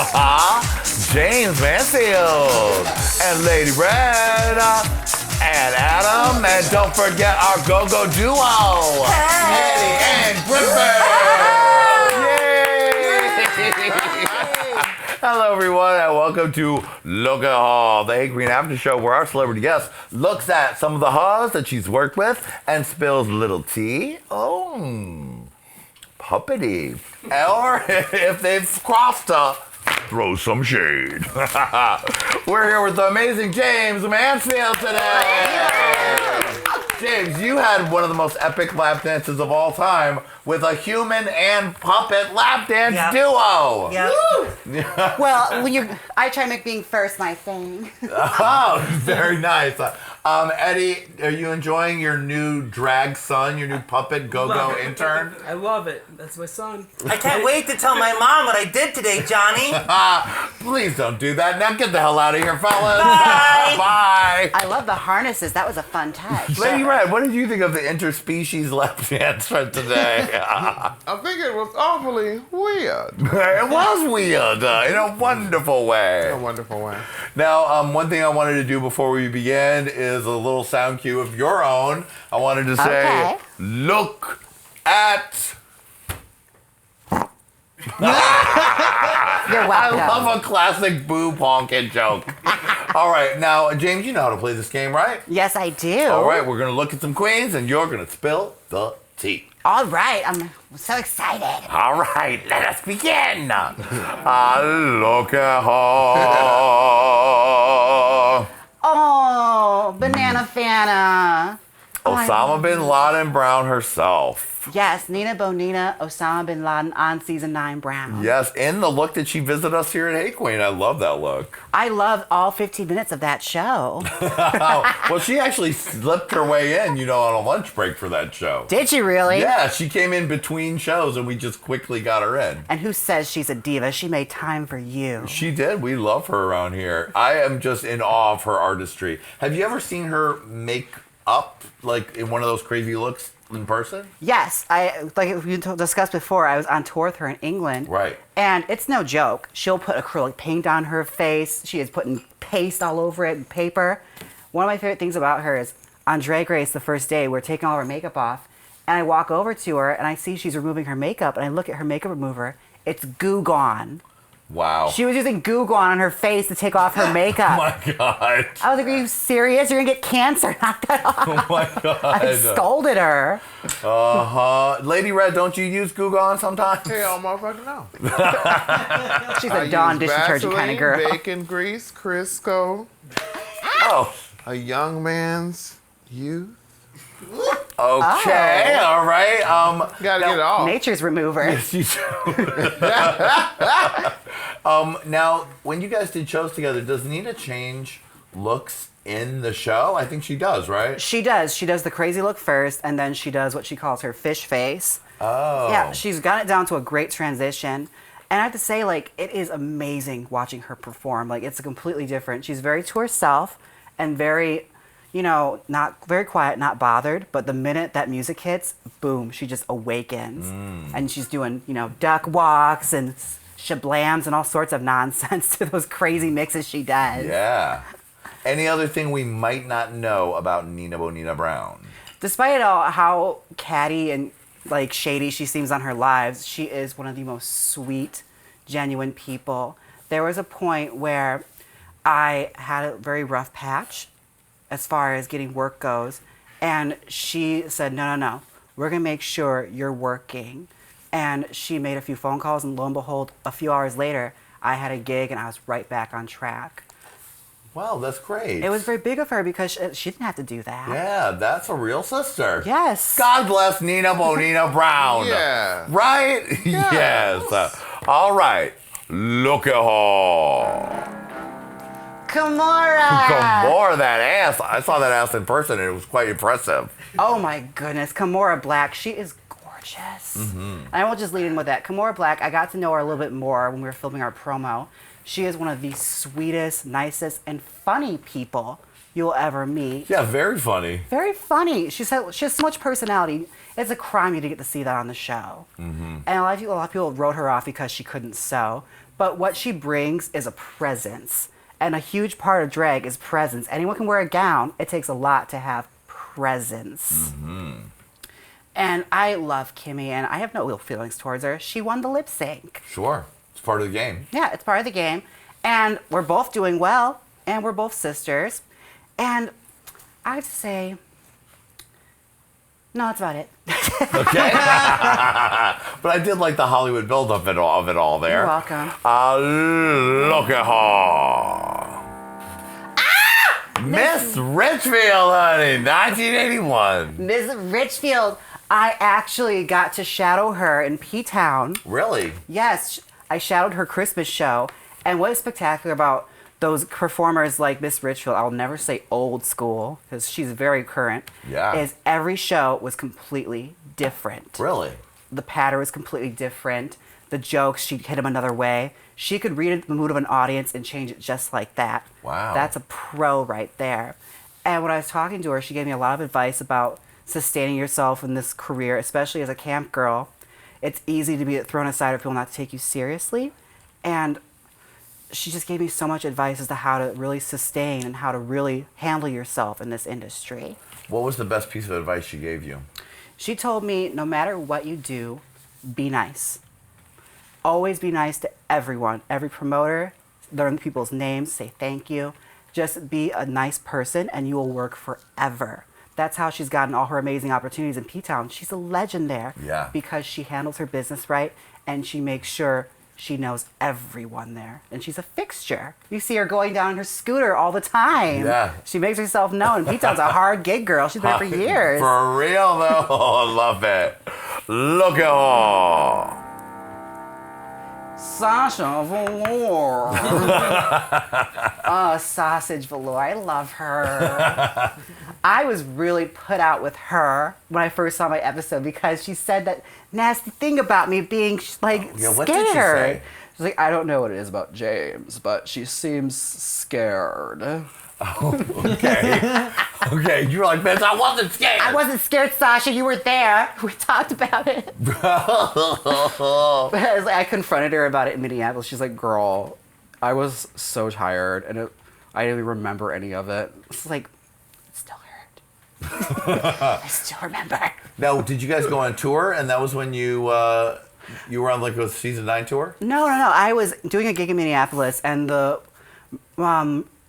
Jaymes Mansfield and Lady Red and Adam, and don't forget our go-go duo, Eddie and Griffin. Hello, everyone, and welcome to Look at Hall, the Hey Qween after show where our celebrity guest looks at some of the haws that she's worked with and spills a little tea. Oh, puppety. Or if they've crossed throw some shade. We're here with the amazing Jaymes Mansfield today. James, you had one of the most epic lap dances of all time with a human and puppet lap dance duo. Yep. Well, I try to make being first my thing. Oh, very nice. Eddie, are you enjoying your new drag son, your new puppet go-go intern? I love it. That's my son. I can't wait to tell my mom what I did today, Johnny. Please don't do that. Now get the hell out of here, fellas. Bye. Bye. I love the harnesses. That was a fun touch. Lady Red, what did you think of the interspecies lap dance for today? I think it was awfully weird. It was weird in a wonderful way. In a wonderful way. Now, one thing I wanted to do before we begin is a little sound cue of your own. I wanted to say, look at... You're welcome. I love a classic boo honkin' joke. All right, now, James, you know how to play this game, right? Yes, I do. All right, we're going to look at some queens, and you're going to spill the tea. All right, I'm so excited. All right, let us begin. Look at her. Oh, Banana Fana. Osama bin Laden Brown herself. Yes, Nina Bonina, Osama bin Laden on season 9 Brown. Yes, in the look that she visited us here at Hey Qween. I love that look. I loved all 15 minutes of that show. Well, she actually slipped her way in, on a lunch break for that show. Did you really? Yeah, she came in between shows and we just quickly got her in. And who says she's a diva? She made time for you. She did. We love her around here. I am just in awe of her artistry. Have you ever seen her make up, like, in one of those crazy looks in person? Yes. Like we discussed before, I was on tour with her in England. Right. And it's no joke. She'll put acrylic paint on her face. She is putting paste all over it and paper. One of my favorite things about her is on Drag Race the first day, we're taking all her makeup off, and I walk over to her and I see she's removing her makeup, and I look at her makeup remover. It's Goo Gone. Wow. She was using Goo Gone on her face to take off her makeup. Oh my God. I was like, are you serious? You're going to get cancer. Knock that off. Oh my God. I scolded her. Uh-huh. Lady Red, don't you use Goo Gone sometimes? Hell, motherfucker, no. She's a Dawn dish detergent kind of girl. Bacon grease, Crisco. Oh. A young man's youth. Okay, all right. Gotta get it off. Nature's remover. Yes, you do. Now, when you guys did shows together, does Nina change looks in the show? I think she does, right? She does. She does the crazy look first, and then she does what she calls her fish face. Oh. Yeah, she's got it down to a great transition. And I have to say, like, it is amazing watching her perform. Like, it's completely different. She's very to herself and very... not very quiet, not bothered, but the minute that music hits, boom, she just awakens. And she's doing, duck walks and shablams and all sorts of nonsense to those crazy mixes she does. Yeah. Any other thing we might not know about Nina Bonina Brown? Despite all how catty and like shady she seems on her lives, she is one of the most sweet, genuine people. There was a point where I had a very rough patch as far as getting work goes. And she said, no, we're going to make sure you're working. And she made a few phone calls, and lo and behold, a few hours later, I had a gig and I was right back on track. Wow, that's great. It was very big of her because she didn't have to do that. Yeah, that's a real sister. Yes. God bless Nina Bonina Brown. Yeah. Right? Yeah. Yes. All right. Look at her. Kimora! Kimora, that ass. I saw that ass in person, and it was quite impressive. Oh my goodness, Kimora Blac, she is gorgeous. And I won't just lead in with that. Kimora Blac, I got to know her a little bit more when we were filming our promo. She is one of the sweetest, nicest, and funny people you'll ever meet. Yeah, very funny. Very funny. She has so much personality. It's a crime you to get to see that on the show. And a lot of people wrote her off because she couldn't sew. But what she brings is a presence. And a huge part of drag is presence. Anyone can wear a gown. It takes a lot to have presence. And I love Kimmy, and I have no ill feelings towards her. She won the lip sync. Sure. It's part of the game. Yeah, it's part of the game. And we're both doing well, and we're both sisters. And I have to say, no, that's about it. Okay. But I did like the Hollywood build-up of it all there. You're welcome. Look at her. Miss Richfield, honey, 1981. Miss Richfield, I actually got to shadow her in P-Town. Really? Yes, I shadowed her Christmas show. And what is spectacular about those performers like Miss Richfield, I'll never say old school, because she's very current, is every show was completely different. Really? The pattern was completely different. The jokes, she'd hit them another way. She could read the mood of an audience and change it just like that. Wow. That's a pro right there. And when I was talking to her, she gave me a lot of advice about sustaining yourself in this career, especially as a camp girl. It's easy to be thrown aside or people not to take you seriously. And she just gave me so much advice as to how to really sustain and how to really handle yourself in this industry. What was the best piece of advice she gave you? She told me, no matter what you do, be nice. Always be nice to everyone. Every promoter, learn people's names, say thank you. Just be a nice person and you will work forever. That's how she's gotten all her amazing opportunities in P-Town. She's a legend there. Yeah. Because she handles her business right and she makes sure she knows everyone there. And she's a fixture. You see her going down on her scooter all the time. Yeah. She makes herself known. P-Town's a hard gig girl. She's been there for years. For real, though? Oh, I love it. Look at her. SASHA Velour. Oh, Sausage Velour. I love her. I was really put out with her when I first saw my episode because she said that nasty thing about me being like Yeah, scared. what did she say? She's like, I don't know what it is about Jaymes, but she seems scared. Okay. Okay, you were like, bitch, I wasn't scared. I wasn't scared, Sasha. You were there. We talked about it. But I was like, I confronted her about it in Minneapolis. She's like, girl, I was so tired, and I didn't even remember any of it. It's like, it still hurt. I still remember. Now, did you guys go on tour? And that was when you were on like a season 9 tour? No. I was doing a gig in Minneapolis, and the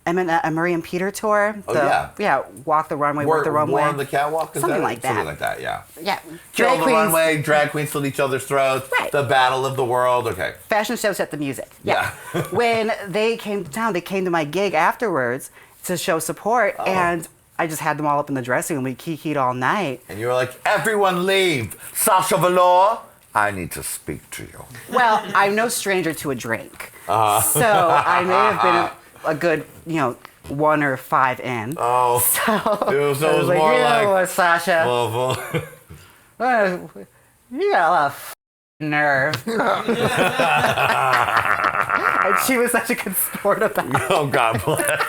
Murray and Peter tour. Yeah, Walk the Runway, Work the Runway. War on the Catwalk? Something like that. Something like that, yeah. Yeah. Kill the queens. runway, drag queens slit each other's throats, Right. the battle of the world, okay. Fashion show set the music. Yeah. When they came to town, they came to my gig afterwards to show support, and I just had them all up in the dressing room. We kikied all night. And you were like, everyone leave. SASHA Velour, I need to speak to you. Well, I'm no stranger to a drink. So I may have been a good, 1 or 5 in. Oh. So It was I was like, more you know like... what, Sasha? You got a lot of nerve. And she was such a good sport about it. Oh, God bless.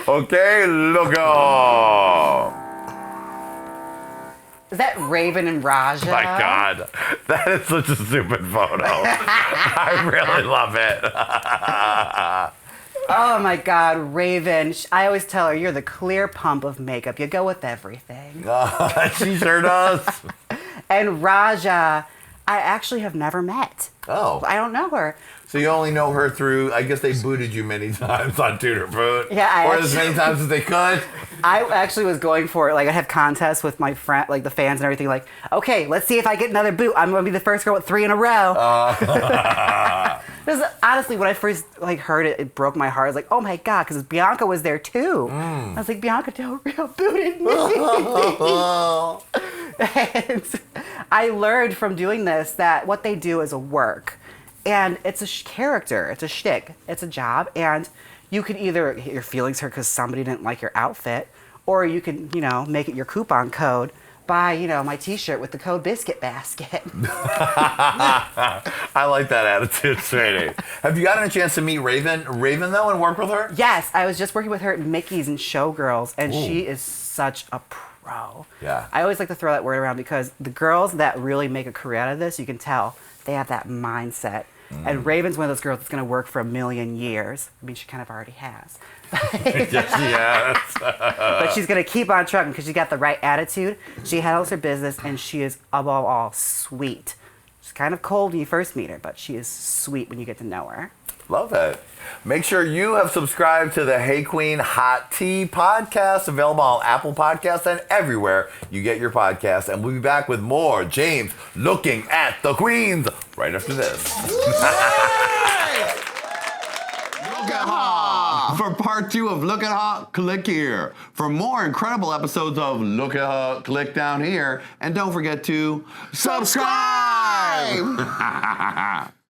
Okay, look at Is that Raven and Raja? my God. That is such a stupid photo. I really love it. Oh my God, Raven. I always tell her, you're the clear pump of makeup. You go with everything. She sure does. And Raja, I actually have never met. Oh. I don't know her. So you only know her through, I guess they booted you many times on Tudor Boot. Yeah, or as many times as they could. I actually was going for it. Like, I have contests with my friend, like the fans and everything. Like, okay, let's see if I get another boot. I'm going to be the first girl with 3 in a row. Because honestly, when I first heard it, it broke my heart. I was like, oh my God, because Bianca was there too. I was like, Bianca Del Rio booted me. And I learned from doing this that what they do is a work. And it's a character. It's a shtick. It's a job. And you could either hit your feelings hurt because somebody didn't like your outfit, or you can, make it your coupon code. Buy, my T-shirt with the code Biscuit Basket. I like that attitude, sweetie. Have you gotten a chance to meet Raven, though, and work with her? Yes, I was just working with her at Mickey's and Showgirls, and she is such a pro. Yeah. I always like to throw that word around because the girls that really make a career out of this, you can tell they have that mindset. And Raven's one of those girls that's going to work for a million years. I mean, she kind of already has. Yes. But she's going to keep on trucking because she got the right attitude. She handles her business, and she is, above all, sweet. She's kind of cold when you first meet her, but she is sweet when you get to know her. Love it. Make sure you have subscribed to the Hey Qween Hot Tea podcast, available on Apple Podcasts and everywhere you get your podcasts. And we'll be back with more Jaymes looking at the queens right after this. Look at her. For part 2 of Look at Her, click here. For more incredible episodes of Look at Her, click down here. And don't forget to subscribe.